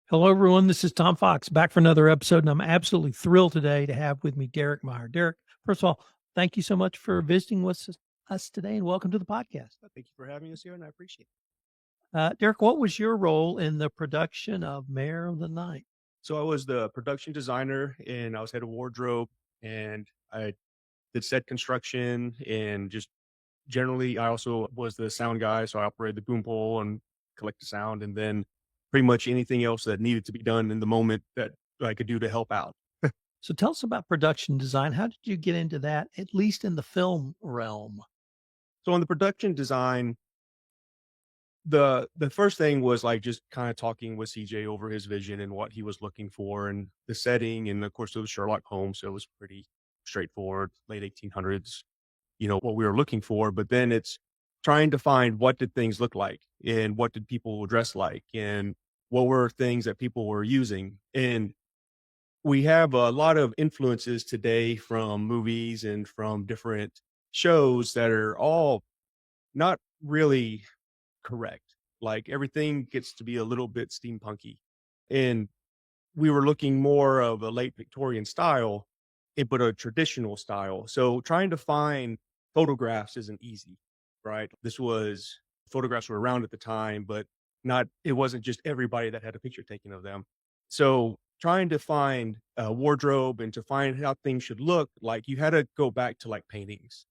Hello, everyone. This is Tom Fox back for another episode, and I'm absolutely thrilled today to have with me Derek Meier. Derek, first of all, thank you so much for visiting with us today, and welcome to the podcast. Thank you for having us here, and I appreciate it. Derek, what was your role in the production of Mare of the Night? So I was the production designer, and I was head of wardrobe, and I did set construction, and just generally, I also was the sound guy. So I operated the boom pole and collect the sound, and then pretty much anything else that needed to be done in the moment that I could do to help out. So tell us about production design. How did you get into that, at least in the film realm? So on the production design, the first thing was like just kind of talking with CJ over his vision and what he was looking for and the setting. And of course, it was Sherlock Holmes, so it was pretty straightforward, late 1800s, what we were looking for. But then it's trying to find what did things look like and what did people dress like and what were things that people were using. And we have a lot of influences today from movies and from different shows that are all not really correct. Like everything gets to be a little bit steampunky. And we were looking more of a late Victorian style, but a traditional style. So trying to find photographs isn't easy, right? Photographs were around at the time, but it wasn't just everybody that had a picture taken of them. So trying to find a wardrobe and to find how things should look, like you had to go back to like paintings,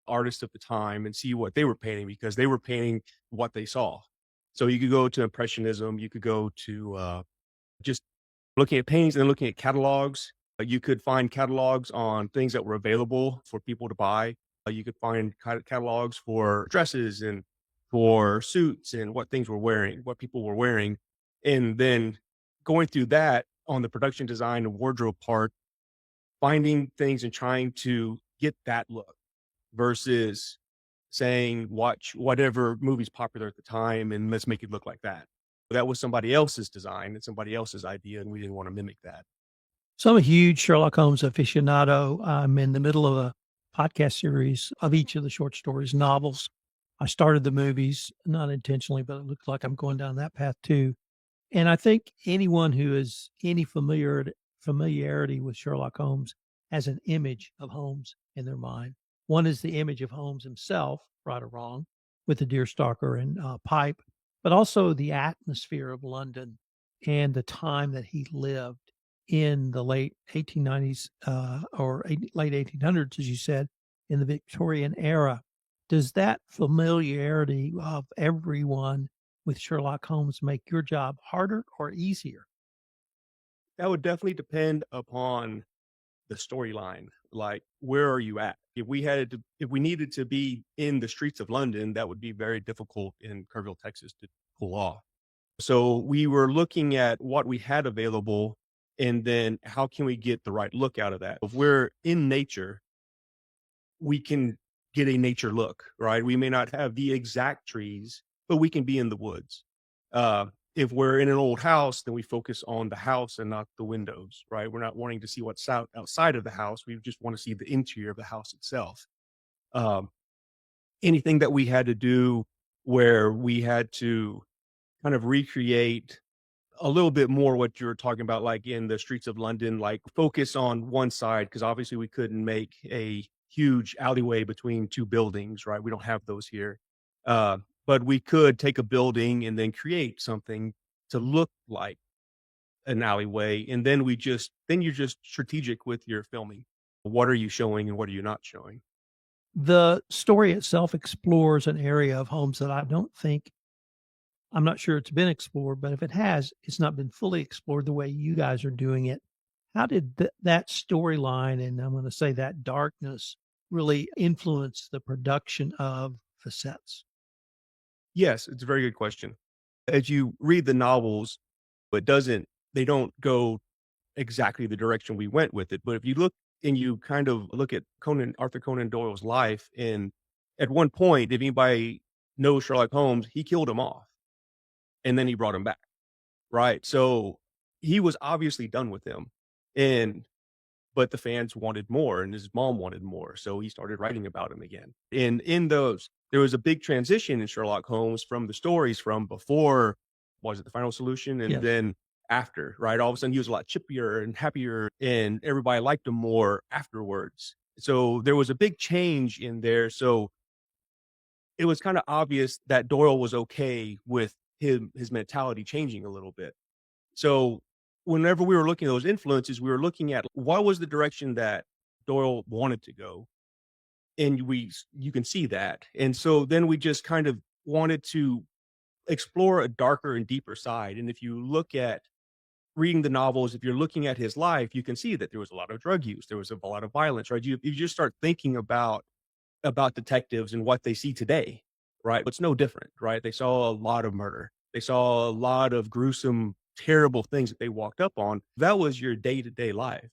artists of the time, and see what they were painting because they were painting what they saw. So you could go to Impressionism, you could go to just looking at paintings and then looking at catalogs. You could find catalogs on things that were available for people to buy. You could find catalogs for dresses and for suits and what things were wearing, what people were wearing. And then going through that on the production design and wardrobe part, finding things and trying to get that look versus saying, watch whatever movie's popular at the time and let's make it look like that. But that was somebody else's design and somebody else's idea, and we didn't want to mimic that. So I'm a huge Sherlock Holmes aficionado. I'm in the middle of a podcast series of each of the short stories, novels. I started the movies, not intentionally, but it looks like I'm going down that path too. And I think anyone who has any familiarity with Sherlock Holmes has an image of Holmes in their mind. One is the image of Holmes himself, right or wrong, with the deerstalker and pipe, but also the atmosphere of London and the time that he lived in the late 1890s late 1800s, as you said, in the Victorian era. Does that familiarity of everyone with Sherlock Holmes make your job harder or easier? That would definitely depend upon the storyline. Like, where are you at? If we needed to be in the streets of London, that would be very difficult in Kerrville, Texas to pull off. So we were looking at what we had available and then how can we get the right look out of that? If we're in nature, we can get a nature look, right? We may not have the exact trees, but we can be in the woods. If we're in an old house, then we focus on the house and not the windows, right? We're not wanting to see what's outside of the house. We just want to see the interior of the house itself. Um, Anything that we had to do where we had to kind of recreate a little bit more what you were talking about, like in the streets of London, like focus on one side, because obviously we couldn't make a huge alleyway between two buildings, right? We don't have those here. But we could take a building and then create something to look like an alleyway. And then you're just strategic with your filming. What are you showing and what are you not showing? The story itself explores an area of Holmes that I'm not sure it's been explored, but if it has, it's not been fully explored the way you guys are doing it. How did that storyline, and I'm going to say that darkness, really influence the production of the sets? Yes, it's a very good question. As you read the novels, they don't go exactly the direction we went with it. But if you look and you kind of look at Arthur Conan Doyle's life, and at one point, if anybody knows Sherlock Holmes, he killed him off and then he brought him back. Right. So he was obviously done with him. But the fans wanted more and his mom wanted more. So he started writing about him again. And there was a big transition in Sherlock Holmes from the stories from before, was it The Final Solution? And Yes. then after, right? All of a sudden he was a lot chippier and happier and everybody liked him more afterwards. So there was a big change in there. So it was kind of obvious that Doyle was okay with his mentality changing a little bit. So whenever we were looking at those influences, we were looking at what was the direction that Doyle wanted to go. And you can see that. And so then we just kind of wanted to explore a darker and deeper side. And if you look at reading the novels, if you're looking at his life, you can see that there was a lot of drug use, there was a lot of violence, right? You just start thinking about detectives and what they see today, right? It's no different, right? They saw a lot of murder. They saw a lot of gruesome, terrible things that they walked up on. That was your day-to-day life.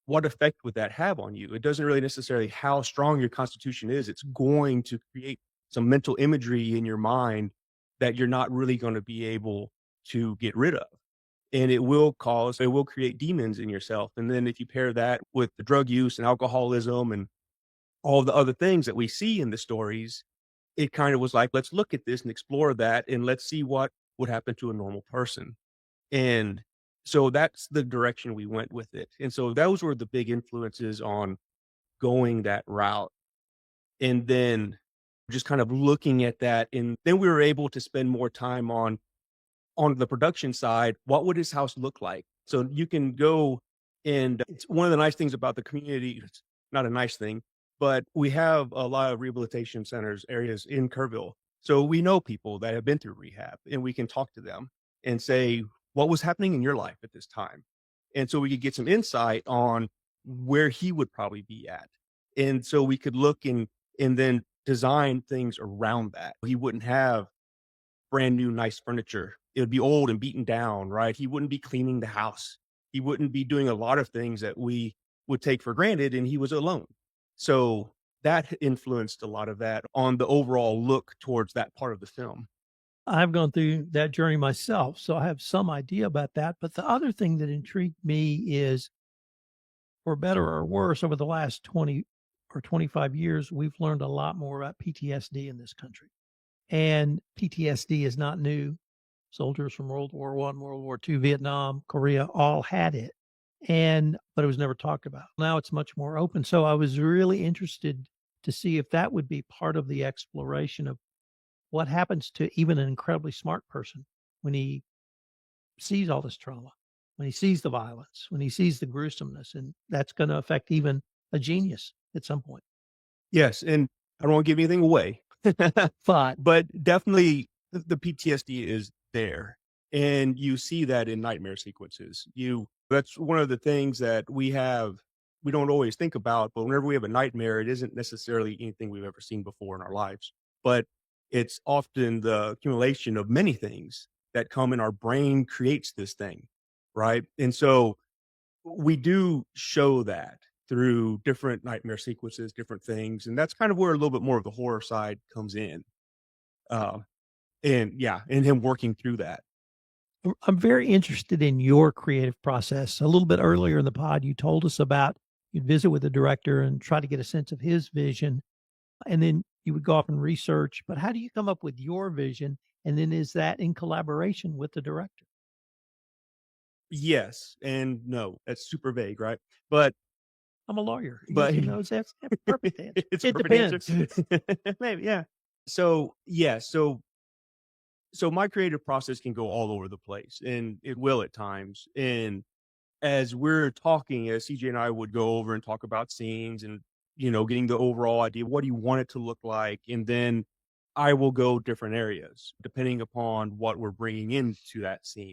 What effect would that have on you? It doesn't really necessarily how strong your constitution is. It's going to create some mental imagery in your mind that you're not really going to be able to get rid of. And it will create demons in yourself. And then if you pair that with the drug use and alcoholism and all the other things that we see in the stories, it kind of was like, let's look at this and explore that and let's see what would happen to a normal person. And so that's the direction we went with it. And so those were the big influences on going that route. And then just kind of looking at that. And then we were able to spend more time on the production side, what would his house look like? So you can go and it's one of the nice things about the community. It's not a nice thing, but we have a lot of rehabilitation centers, areas in Kerrville. So we know people that have been through rehab and we can talk to them and say, what was happening in your life at this time? And so we could get some insight on where he would probably be at. And so we could look and then design things around that. He wouldn't have brand new nice furniture. It would be old and beaten down, right? He wouldn't be cleaning the house. He wouldn't be doing a lot of things that we would take for granted, and he was alone. So that influenced a lot of that on the overall look towards that part of the film. I've gone through that journey myself, so I have some idea about that. But the other thing that intrigued me is, for better or worse, over the last 20 or 25 years, we've learned a lot more about PTSD in this country. And PTSD is not new. Soldiers from World War I, World War II, Vietnam, Korea all had it. But it was never talked about. Now it's much more open. So I was really interested to see if that would be part of the exploration of what happens to even an incredibly smart person when he sees all this trauma, when he sees the violence, when he sees the gruesomeness, and that's going to affect even a genius at some point. Yes, and I don't want to give anything away, But but definitely the PTSD is there, and you see that in nightmare sequences. That's one of the things that we don't always think about, but whenever we have a nightmare, it isn't necessarily anything we've ever seen before in our lives, but it's often the accumulation of many things that come in our brain creates this thing, right? And so we do show that through different nightmare sequences, different things, and that's kind of where a little bit more of the horror side comes in. Uh, and yeah, and him working through that. I'm very interested in your creative process. A little bit earlier in the pod, you told us about you'd visit with the director and try to get a sense of his vision, and then you would go off and research. But how do you come up with your vision? And then is that in collaboration with the director? Yes and no. That's super vague, right? But I'm a lawyer. but Yes or no? That's a perfect answer. it's a It perfect answer. depends. Maybe, yeah. So yeah, so my creative process can go all over the place, and it will at times. And as we're talking, as CJ and I would go over and talk about scenes and, getting the overall idea, what do you want it to look like? And then I will go different areas depending upon what we're bringing into that scene,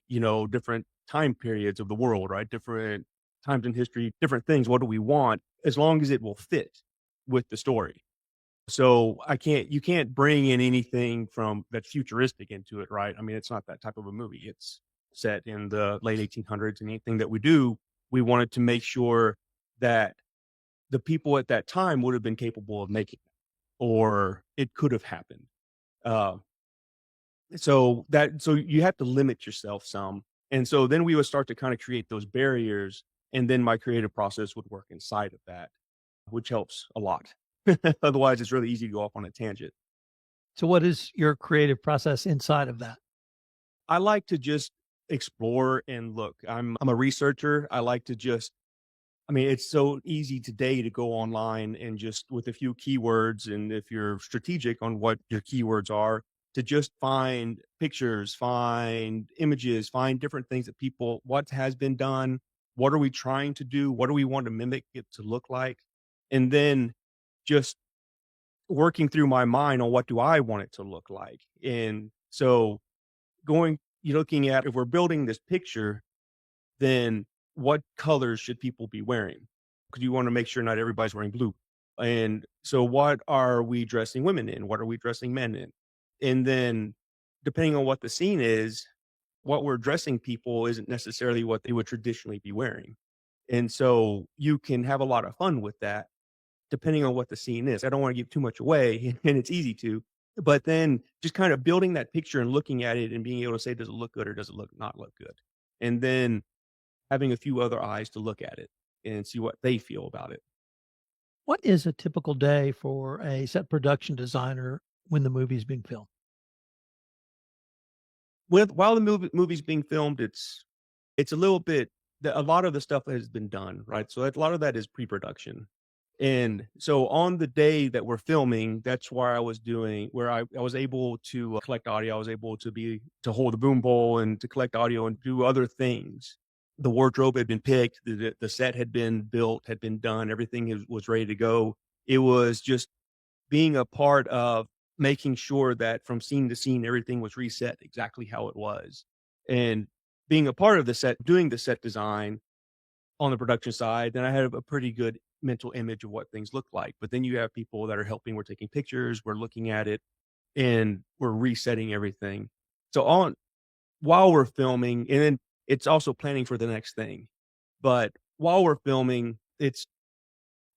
different time periods of the world, right? Different times in history, different things. What do we want? As long as it will fit with the story. So you can't bring in anything from that's futuristic into it, right? I mean, it's not that type of a movie. It's set in the late 1800s, and anything that we do, we wanted to make sure that the people at that time would have been capable of making it, or it could have happened. Uh, so you have to limit yourself some. And so then we would start to kind of create those barriers, and then my creative process would work inside of that, which helps a lot. Otherwise, it's really easy to go off on a tangent. So what is your creative process inside of that? I like to just explore and look. I'm a researcher. I like to just I mean, it's so easy today to go online and just with a few keywords, and if you're strategic on what your keywords are, to just find pictures, find images, find different things that people what has been done, what are we trying to do, what do we want to mimic it to look like, and then just working through my mind on what do I want it to look like. And so going you're looking at if we're building this picture, then what colors should people be wearing? Because you want to make sure not everybody's wearing blue. And so, what are we dressing women in? What are we dressing men in? And then, depending on what the scene is, what we're dressing people isn't necessarily what they would traditionally be wearing. And so, you can have a lot of fun with that, depending on what the scene is. I don't want to give too much away, and it's easy to. But then, just kind of building that picture and looking at it and being able to say, does it look good or does it look not look good? And then having a few other eyes to look at it and see what they feel about it. What is a typical day for a set production designer when the movie is being filmed? With while the movie's being filmed, it's a little bit a lot of the stuff has been done, right? So a lot of that is pre-production. And so on the day that we're filming, that's where I was doing where I was able to collect audio. I was able to hold the boom bowl and to collect audio and do other things. The wardrobe had been picked, the set had been built, had been done, everything was ready to go. It was just being a part of making sure that from scene to scene, everything was reset exactly how it was. And being a part of the set, doing the set design on the production side, then I had a pretty good mental image of what things look like. But then you have people that are helping. We're taking pictures, we're looking at it, and we're resetting everything. So on while we're filming, and then it's also planning for the next thing. But while we're filming, it's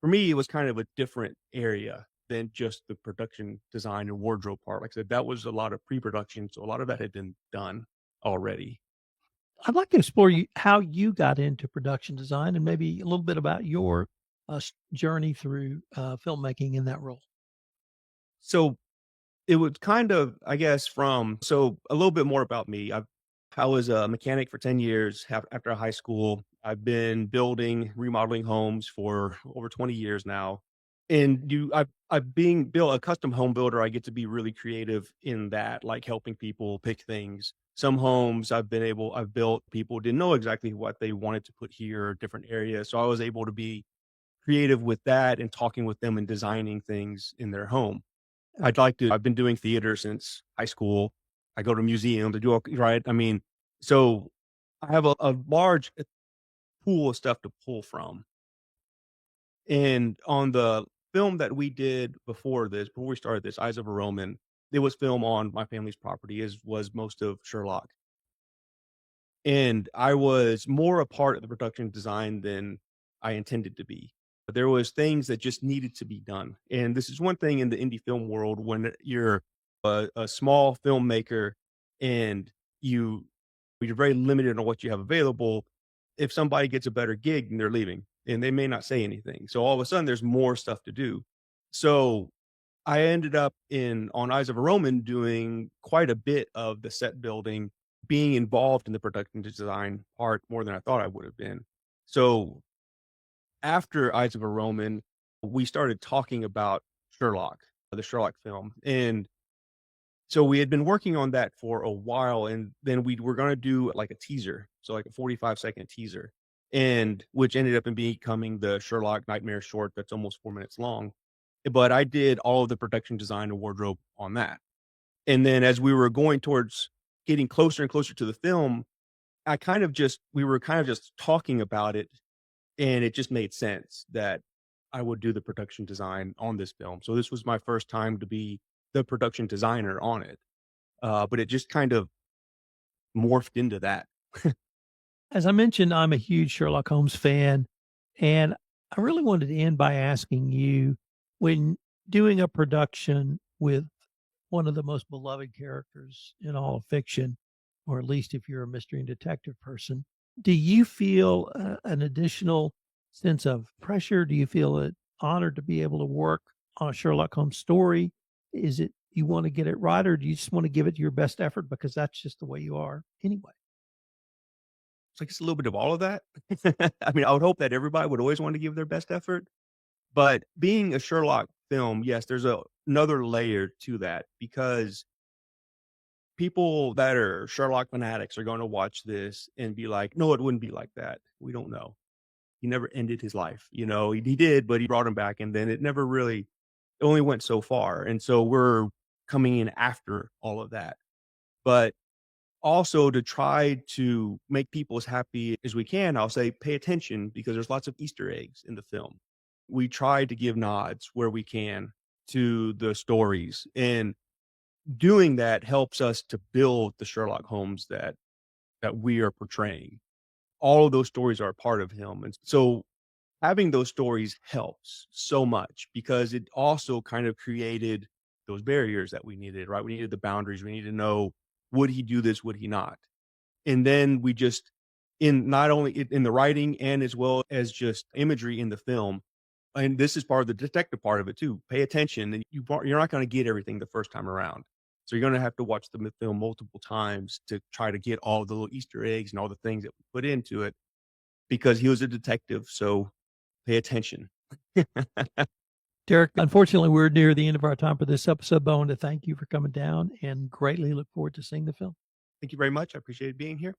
for me, it was kind of a different area than just the production design and wardrobe part. Like I said, that was a lot of pre-production, so a lot of that had been done already. I'd like to explore how you got into production design and maybe a little bit about your journey through filmmaking in that role. So it was kind of, I guess, a little bit more about me. I was a mechanic for 10 years after high school. I've been building, remodeling homes for over 20 years now. And I've being built a custom home builder. I get to be really creative in that, like helping people pick things. Some homes I've built, people didn't know exactly what they wanted to put here, different areas. So I was able to be creative with that and talking with them and designing things in their home. I've been doing theater since high school. I go to museums, I do all right? I mean, so I have a large pool of stuff to pull from. And on the film that we did before we started this, Eyes of a Roman, it was filmed on my family's property, as was most of Sherlock. And I was more a part of the production design than I intended to be. But there was things that just needed to be done. And this is one thing in the indie film world when you're a small filmmaker and you're very limited on what you have available. If somebody gets a better gig, then they're leaving and they may not say anything. So all of a sudden there's more stuff to do. So I ended up in on Eyes of a Roman doing quite a bit of the set building, being involved in the production design part more than I thought I would have been. So after Eyes of a Roman, we started talking about Sherlock, the Sherlock film. And so we had been working on that for a while, and then we were going to do like a teaser, so like a 45-second teaser, and which ended up in becoming the Sherlock Nightmare short that's almost 4 minutes long. But I did all of the production design and wardrobe on that. And then as we were going towards getting closer and closer to the film, we were kind of just talking about it, and it just made sense that I would do the production design on this film. So this was my first time to be the production designer on it. But it just kind of morphed into that. As I mentioned, I'm a huge Sherlock Holmes fan, and I really wanted to end by asking you when doing a production with one of the most beloved characters in all of fiction, or at least if you're a mystery and detective person, do you feel an additional sense of pressure? Do you feel it honored to be able to work on a Sherlock Holmes story? Is it you want to get it right, or do you just want to give it your best effort because that's just the way you are anyway? It's like it's a little bit of all of that. I mean, I would hope that everybody would always want to give their best effort, but being a Sherlock film, yes, there's another layer to that because people that are Sherlock fanatics are going to watch this and be like, "No, it wouldn't be like that." We don't know. He never ended his life, he did, but he brought him back, and then it never really it only went so far, and so we're coming in after all of that. But also to try to make people as happy as we can, I'll say pay attention because there's lots of Easter eggs in the film. We try to give nods where we can to the stories, and doing that helps us to build the Sherlock Holmes that we are portraying. All of those stories are a part of him, and so having those stories helps so much because it also kind of created those barriers that we needed, right? We needed the boundaries. We needed to know, would he do this? Would he not? And then we just in not only in the writing and as well as just imagery in the film, and this is part of the detective part of it too. Pay attention, and you're not going to get everything the first time around. So you're going to have to watch the film multiple times to try to get all the little Easter eggs and all the things that we put into it because he was a detective. So pay attention. Derek, unfortunately, we're near the end of our time for this episode, but I want to thank you for coming down and greatly look forward to seeing the film. Thank you very much. I appreciate being here.